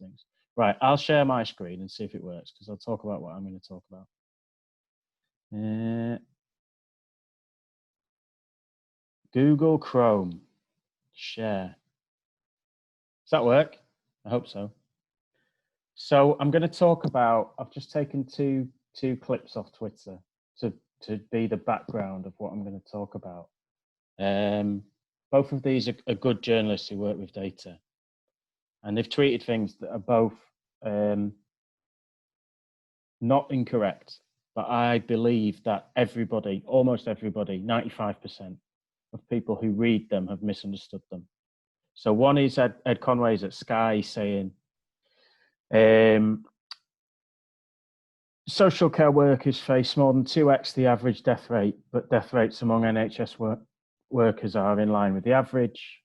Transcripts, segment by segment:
things. Right, I'll share my screen and see if it works, because I'll talk about what I'm going to talk about. Google Chrome, share. Does that work? I hope so. So I'm going to talk about, I've just taken two clips off Twitter to be the background of what I'm going to talk about. Both of these are good journalists who work with data. And they've tweeted things that are both not incorrect, but I believe that everybody, almost everybody, 95% of people who read them have misunderstood them. So one is Ed Conway's at Sky saying, social care workers face more than 2x the average death rate, but death rates among NHS workers are in line with the average.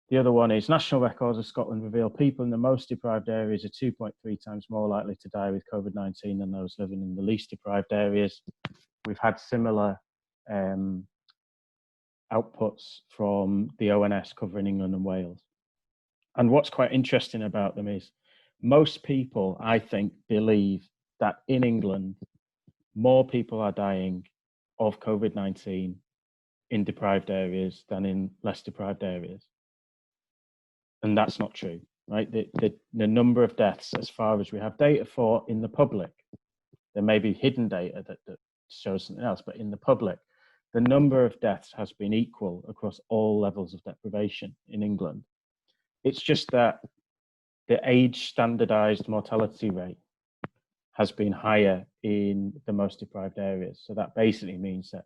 The other one is National Records of Scotland reveal people in the most deprived areas are 2.3 times more likely to die with COVID-19 than those living in the least deprived areas. We've had similar outputs from the ONS covering England and Wales. And what's quite interesting about them is most people, I think, believe that in England, more people are dying of COVID-19 in deprived areas than in less deprived areas. And that's not true, right? The number of deaths, as far as we have data for in the public, there may be hidden data that shows something else, but in the public, the number of deaths has been equal across all levels of deprivation in England. It's just that the age standardized mortality rate has been higher in the most deprived areas. So that basically means that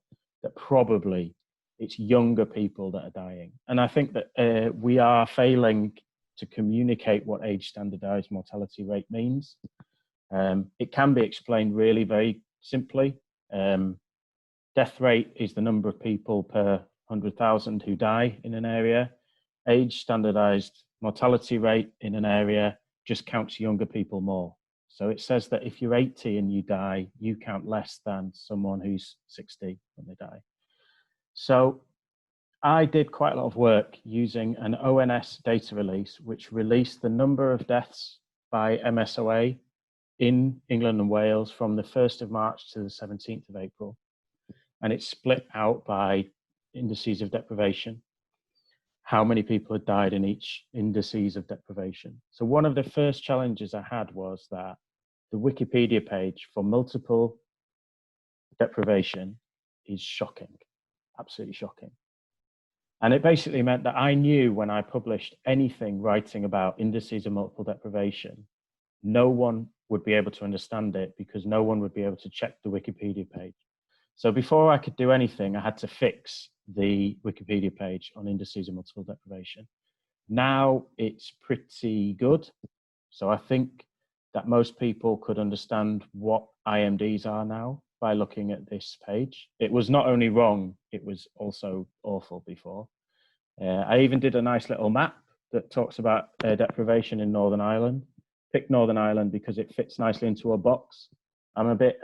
probably it's younger people that are dying. And I think that we are failing to communicate what age standardized mortality rate means. It can be explained really very simply. Death rate is the number of people per 100,000 who die in an area. Age standardized mortality rate in an area just counts younger people more. So it says that if you're 80 and you die, you count less than someone who's 60 when they die. So I did quite a lot of work using an ONS data release, which released the number of deaths by MSOA in England and Wales from the 1st of March to the 17th of April. And it's split out by indices of deprivation, how many people had died in each indices of deprivation. So one of the first challenges I had was that the Wikipedia page for multiple deprivation is shocking, absolutely shocking. And it basically meant that I knew when I published anything writing about indices of multiple deprivation, no one would be able to understand it because no one would be able to check the Wikipedia page. So before I could do anything, I had to fix the Wikipedia page on indices of multiple deprivation. Now it's pretty good. So I think that most people could understand what IMDs are now by looking at this page. It was not only wrong, it was also awful before. I even did a nice little map that talks about deprivation in Northern Ireland. Picked Northern Ireland because it fits nicely into a box. I'm a bit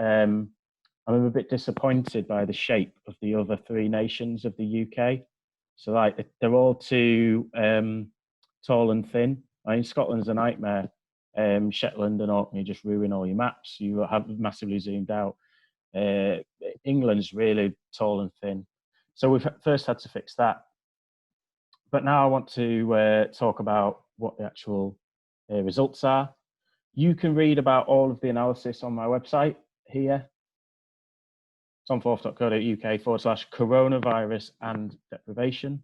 disappointed by the shape of the other three nations of the UK. So like they're all too tall and thin. I mean, Scotland's a nightmare. Shetland and Orkney just ruin all your maps. You have massively zoomed out. England's really tall and thin. So we've first had to fix that. But now I want to talk about what the actual results are. You can read about all of the analysis on my website here, tomforth.co.uk/coronavirus and deprivation.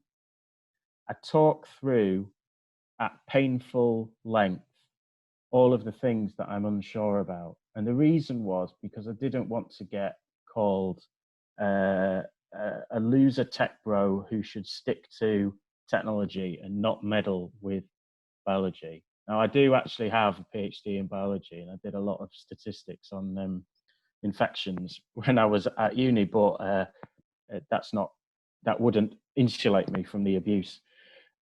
I talk through at painful length all of the things that I'm unsure about. And the reason was because I didn't want to get called a loser tech bro who should stick to technology and not meddle with biology. Now, I do actually have a PhD in biology, and I did a lot of statistics on infections when I was at uni, but that wouldn't insulate me from the abuse.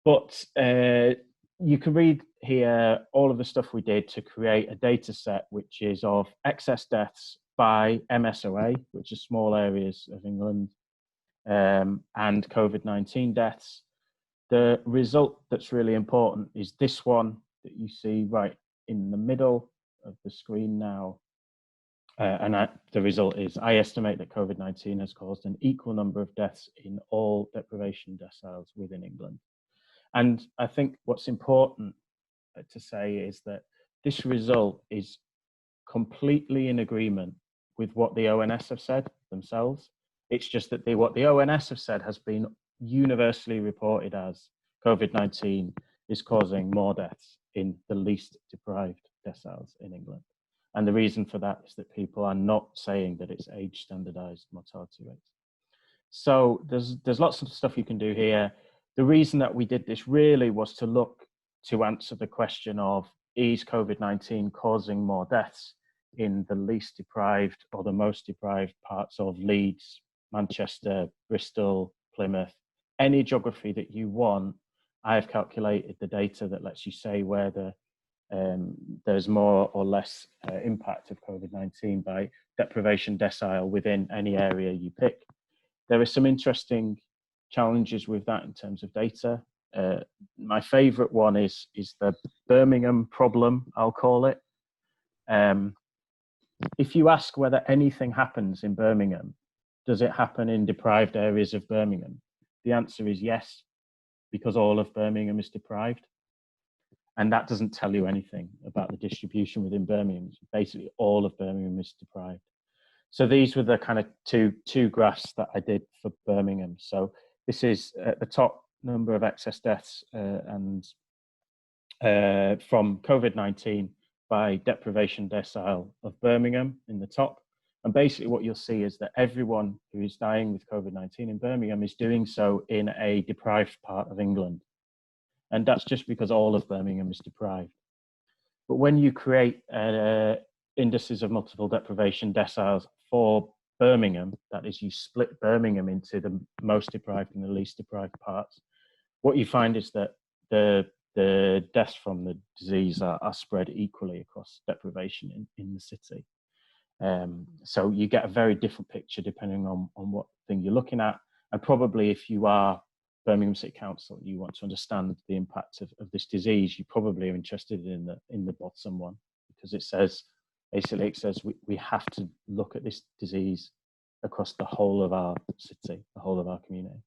But you can read here all of the stuff we did to create a data set, which is of excess deaths by MSOA, which are small areas of England, and COVID-19 deaths. The result that's really important is this one that you see right in the middle of the screen now. The result is, I estimate that COVID-19 has caused an equal number of deaths in all deprivation deciles within England. And I think what's important to say is that this result is completely in agreement with what the ONS have said themselves. It's just that what the ONS have said has been universally reported as COVID-19 is causing more deaths in the least deprived deciles in England. And the reason for that is that people are not saying that it's age standardized mortality rates. So there's lots of stuff you can do here. The reason that we did this really was to look to answer the question of, is COVID-19 causing more deaths in the least deprived or the most deprived parts of Leeds, Manchester, Bristol, Plymouth, any geography that you want. I have calculated the data that lets you say whether there's more or less impact of COVID-19 by deprivation decile within any area you pick. There are some interesting challenges with that in terms of data. My favorite one is the Birmingham problem, I'll call it. If you ask whether anything happens in Birmingham, does it happen in deprived areas of Birmingham? The answer is yes, because all of Birmingham is deprived. And that doesn't tell you anything about the distribution within Birmingham. Basically, all of Birmingham is deprived. So these were the kind of two graphs that I did for Birmingham. So this is at the top, number of excess deaths and from COVID-19 by deprivation decile of Birmingham in the top. And basically what you'll see is that everyone who is dying with COVID-19 in Birmingham is doing so in a deprived part of England. And that's just because all of Birmingham is deprived. But when you create indices of multiple deprivation deciles for Birmingham, that is, you split Birmingham into the most deprived and the least deprived parts, what you find is that the deaths from the disease are spread equally across deprivation in the city. So you get a very different picture depending on what thing you're looking at. And probably if you are Birmingham City Council, you want to understand the impact of this disease, you probably are interested in the bottom one, because it says, basically it says we have to look at this disease across the whole of our city, the whole of our community.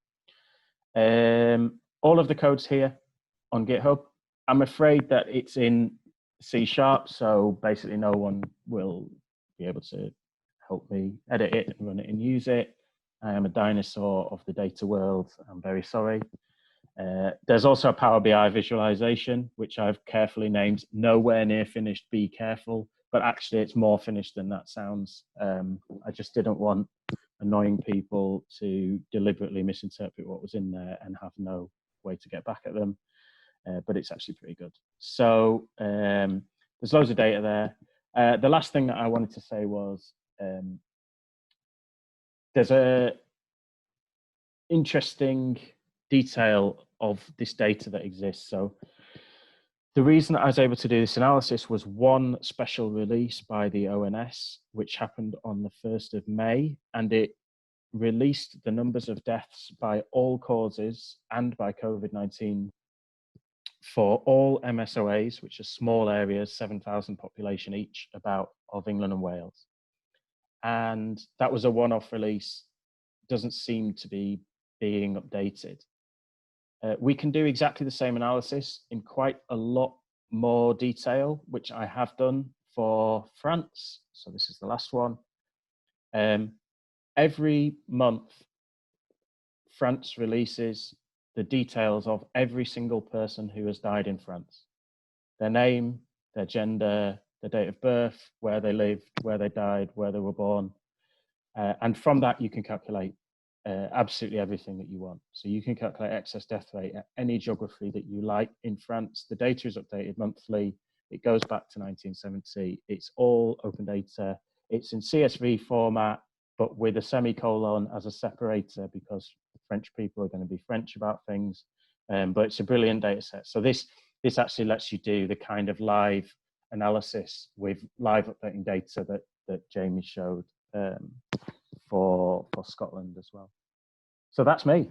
All of the code's here on GitHub. I'm afraid that it's in C#, so basically no one will be able to help me edit it and run it and use it. I am a dinosaur of the data world. I'm very sorry. There's also a Power BI visualization, which I've carefully named nowhere near finished, be careful, but actually it's more finished than that sounds. I just didn't want annoying people to deliberately misinterpret what was in there and have no way to get back at them, but it's actually pretty good. So there's loads of data there. The last thing that I wanted to say was there's a interesting detail of this data that exists. So the reason that I was able to do this analysis was one special release by the ONS, which happened on the 1st of May, and it released the numbers of deaths by all causes and by COVID-19 for all MSOAs, which are small areas, 7,000 population each, about of England and Wales. And that was a one-off release, doesn't seem to be being updated. We can do exactly the same analysis in quite a lot more detail, which I have done for France. So this is the last one. Every month, France releases the details of every single person who has died in France. Their name, their gender, their date of birth, where they lived, where they died, where they were born. And from that, you can calculate absolutely everything that you want. So you can calculate excess death rate at any geography that you like in France. The data is updated monthly. It goes back to 1970. It's all open data. It's in CSV format, but with a semicolon as a separator, because French people are going to be French about things. But it's a brilliant data set. So this actually lets you do the kind of live analysis with live updating data that Jamie showed for Scotland as well. So that's me.